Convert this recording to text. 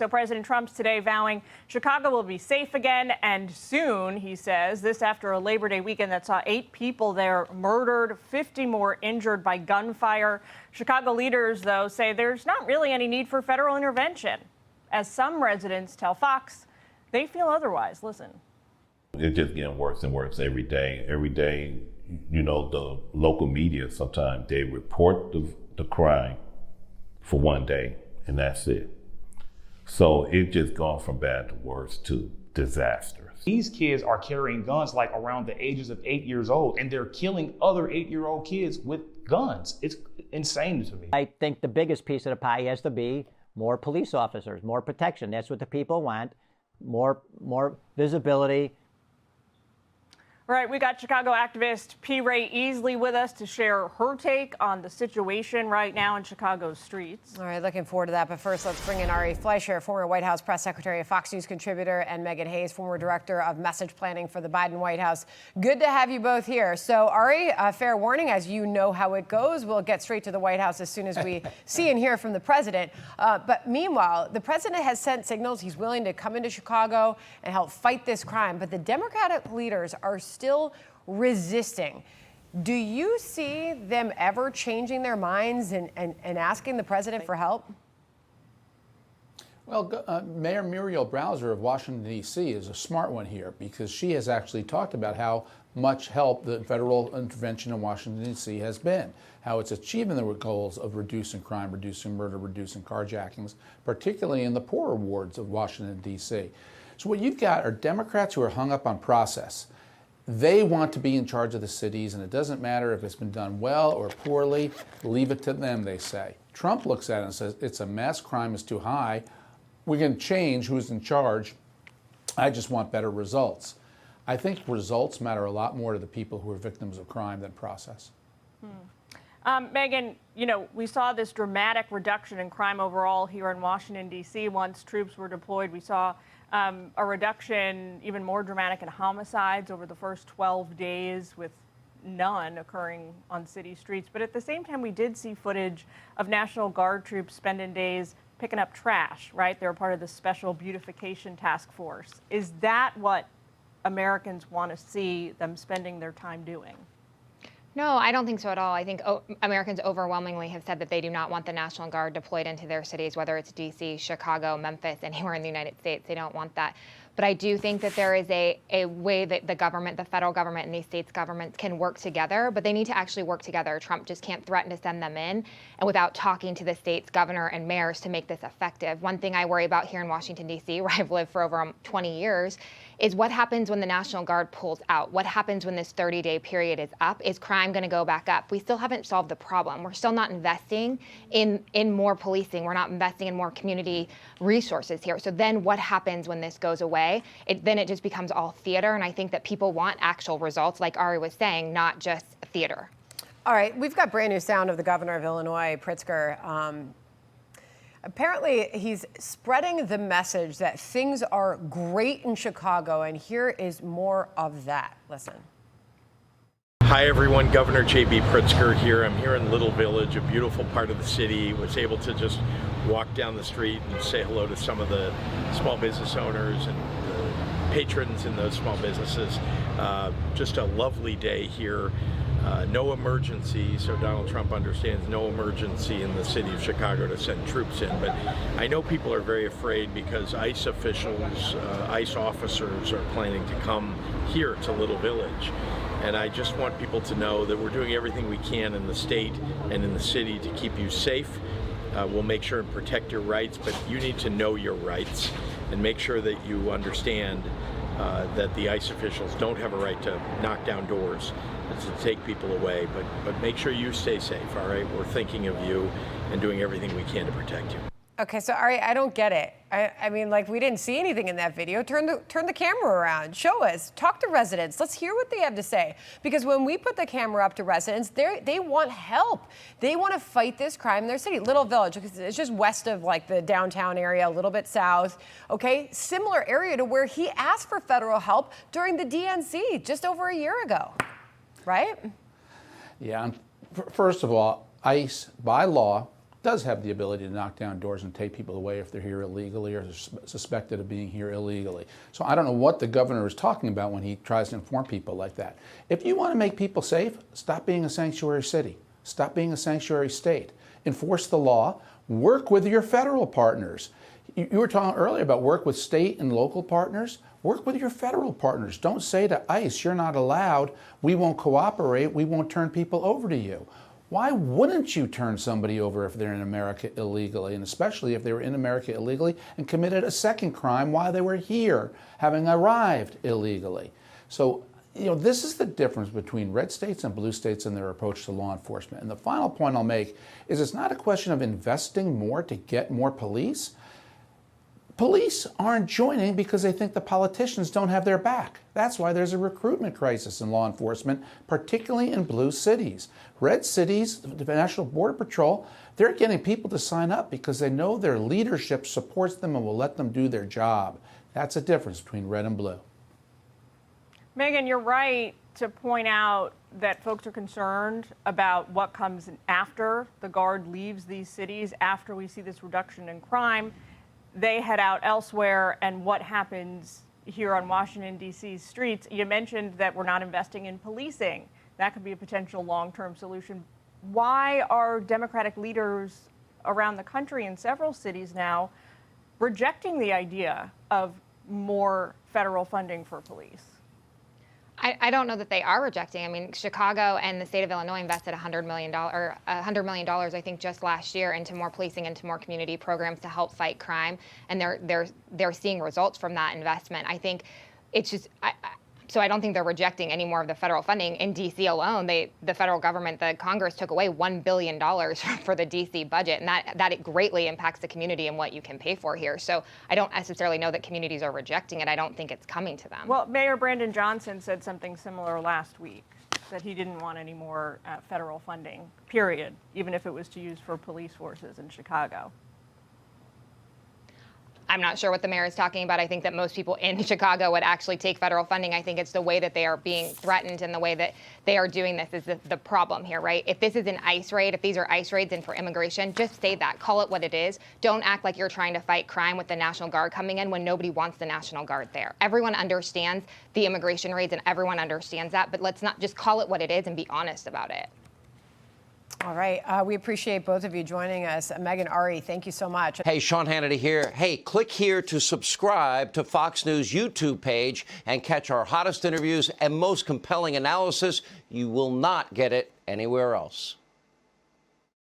So President Trump's today vowing Chicago will be safe again, and soon, he says. This after a Labor Day weekend that saw 8 people there murdered, 50 more injured by gunfire. Chicago leaders, though, say there's not really any need for federal intervention. As some residents tell Fox, they feel otherwise. Listen. It's just getting worse and worse every day. Every day, you know, the local media, sometimes they report the crime for one day, and that's it. So it just gone from bad to worse to disastrous. These kids are carrying guns like around the ages of 8 years old, and they're killing other 8-year-old kids with guns. It's insane to me. I think the biggest piece of the pie has to be more police officers, more protection. That's what the people want. More visibility. All right, we got Chicago activist P. Ray Easley with us to share her take on the situation right now in Chicago's streets. All right, looking forward to that. But first, let's bring in Ari Fleischer, former White House press secretary, a Fox News contributor, and Meghan Hayes, former director of message planning for the Biden White House. Good to have you both here. So, Ari, fair warning, as you know how it goes, we'll get straight to the White House as soon as we see and hear from the president. But meanwhile, the president has sent signals he's willing to come into Chicago and help fight this crime. But the Democratic leaders are still resisting. Do you see them ever changing their minds and asking the president for help? Well, Mayor Muriel Bowser of Washington, D.C. is a smart one here because she has actually talked about how much help the federal intervention in Washington, D.C. has been, how it's achieving the goals of reducing crime, reducing murder, reducing carjackings, particularly in the poorer wards of Washington, D.C. So what you've got are Democrats who are hung up on process. They want to be in charge of the cities, and it doesn't matter if it's been done well or poorly. Leave it to them, they say. Trump looks at it and says, it's a mess, crime is too high. We can change who's in charge. I just want better results. I think results matter a lot more to the people who are victims of crime than process. Meghan, you know, we saw this dramatic reduction in crime overall here in Washington, D.C. once troops were deployed. We saw a reduction even more dramatic in homicides over the first 12 days, with none occurring on city streets. But at the same time, we did see footage of National Guard troops spending days picking up trash, right? They're part of the Special Beautification Task Force. Is that what Americans want to see them spending their time doing? No, I don't think so at all. I think Americans overwhelmingly have said that they do not want the National Guard deployed into their cities, whether it's D.C., Chicago, Memphis, anywhere in the United States. They don't want that. But I do think that there is a way that the government, the federal government and these states' governments can work together, but they need to actually work together. Trump just can't threaten to send them in and without talking to the state's governor and mayors to make this effective. One thing I worry about here in Washington, D.C., where I've lived for over 20 years, is what happens when the National Guard pulls out? What happens when this 30-day period is up? Is crime going to go back up? We still haven't solved the problem. We're still not investing in more policing. We're not investing in more community resources here. So then what happens when this goes away? Then it just becomes all theater, and I think that people want actual results, like Ari was saying, not just theater. All right, we've got brand new sound of the governor of Illinois, Pritzker. Apparently, he's spreading the message that things are great in Chicago, and here is more of that. Listen. Hi everyone, Governor J.B. Pritzker here. I'm here in Little Village, a beautiful part of the city. Was able to just walk down the street and say hello to some of the small business owners and the patrons in those small businesses. Just a lovely day here. No emergency, so Donald Trump understands no emergency in the city of Chicago to send troops in. But I know people are very afraid because ICE officials, ICE officers are planning to come here to Little Village. And I just want people to know that we're doing everything we can in the state and in the city to keep you safe. We'll make sure and protect your rights, but you need to know your rights and make sure that you understand that the ICE officials don't have a right to knock down doors and to take people away, but make sure you stay safe, all right? We're thinking of you and doing everything we can to protect you. Okay, so Ari, I don't get it. I mean, like, we didn't see anything in that video. Turn the camera around. Show us. Talk to residents. Let's hear what they have to say. Because when we put the camera up to residents, they want help. They want to fight this crime in their city. Little Village, it's just west of, like, the downtown area, a little bit south. Okay, similar area to where he asked for federal help during the DNC just over a year ago, right? Yeah, first of all, ICE, by law, does have the ability to knock down doors and take people away if they're here illegally or suspected of being here illegally. So I don't know what the governor is talking about when he tries to inform people like that. If you want to make people safe, stop being a sanctuary city. Stop being a sanctuary state. Enforce the law. Work with your federal partners. You were talking earlier about work with state and local partners. Work with your federal partners. Don't say to ICE, you're not allowed, we won't cooperate, we won't turn people over to you. Why wouldn't you turn somebody over if they're in America illegally, and especially if they were in America illegally and committed a second crime while they were here, having arrived illegally? So, this is the difference between red states and blue states in their approach to law enforcement. And the final point I'll make is it's not a question of investing more to get more police. Police aren't joining because they think the politicians don't have their back. That's why there's a recruitment crisis in law enforcement, particularly in blue cities. Red cities, the National Border Patrol, they're getting people to sign up because they know their leadership supports them and will let them do their job. That's a difference between red and blue. Megan, you're right to point out that folks are concerned about what comes after the Guard leaves these cities, after we see this reduction in crime. They head out elsewhere, and what happens here on Washington, D.C.'s streets. You mentioned that we're not investing in policing. That could be a potential long-term solution. Why are Democratic leaders around the country in several cities now rejecting the idea of more federal funding for police? I don't know that they are rejecting. I mean, Chicago and the state of Illinois invested $100 million, I think, just last year into more policing, into more community programs to help fight crime, and they're seeing results from that investment. I think it's just. So I don't think they're rejecting any more of the federal funding. In D.C. alone, the federal government, the Congress took away $1 billion for the D.C. budget, and that it greatly impacts the community and what you can pay for here. So I don't necessarily know that communities are rejecting it. I don't think it's coming to them. Well, Mayor Brandon Johnson said something similar last week, that he didn't want any more federal funding, period, even if it was to use for police forces in Chicago. I'm not sure what the mayor is talking about. I think that most people in Chicago would actually take federal funding. I think it's the way that they are being threatened and the way that they are doing this is the problem here, right? If this is an ICE raid, if these are ICE raids and for immigration, just say that. Call it what it is. Don't act like you're trying to fight crime with the National Guard coming in when nobody wants the National Guard there. Everyone understands the immigration raids and everyone understands that, but let's not just call it what it is and be honest about it. All right. We appreciate both of you joining us. Megan, Ari, thank you so much. Hey, Sean Hannity here. Hey, click here to subscribe to Fox News YouTube page and catch our hottest interviews and most compelling analysis. You will not get it anywhere else.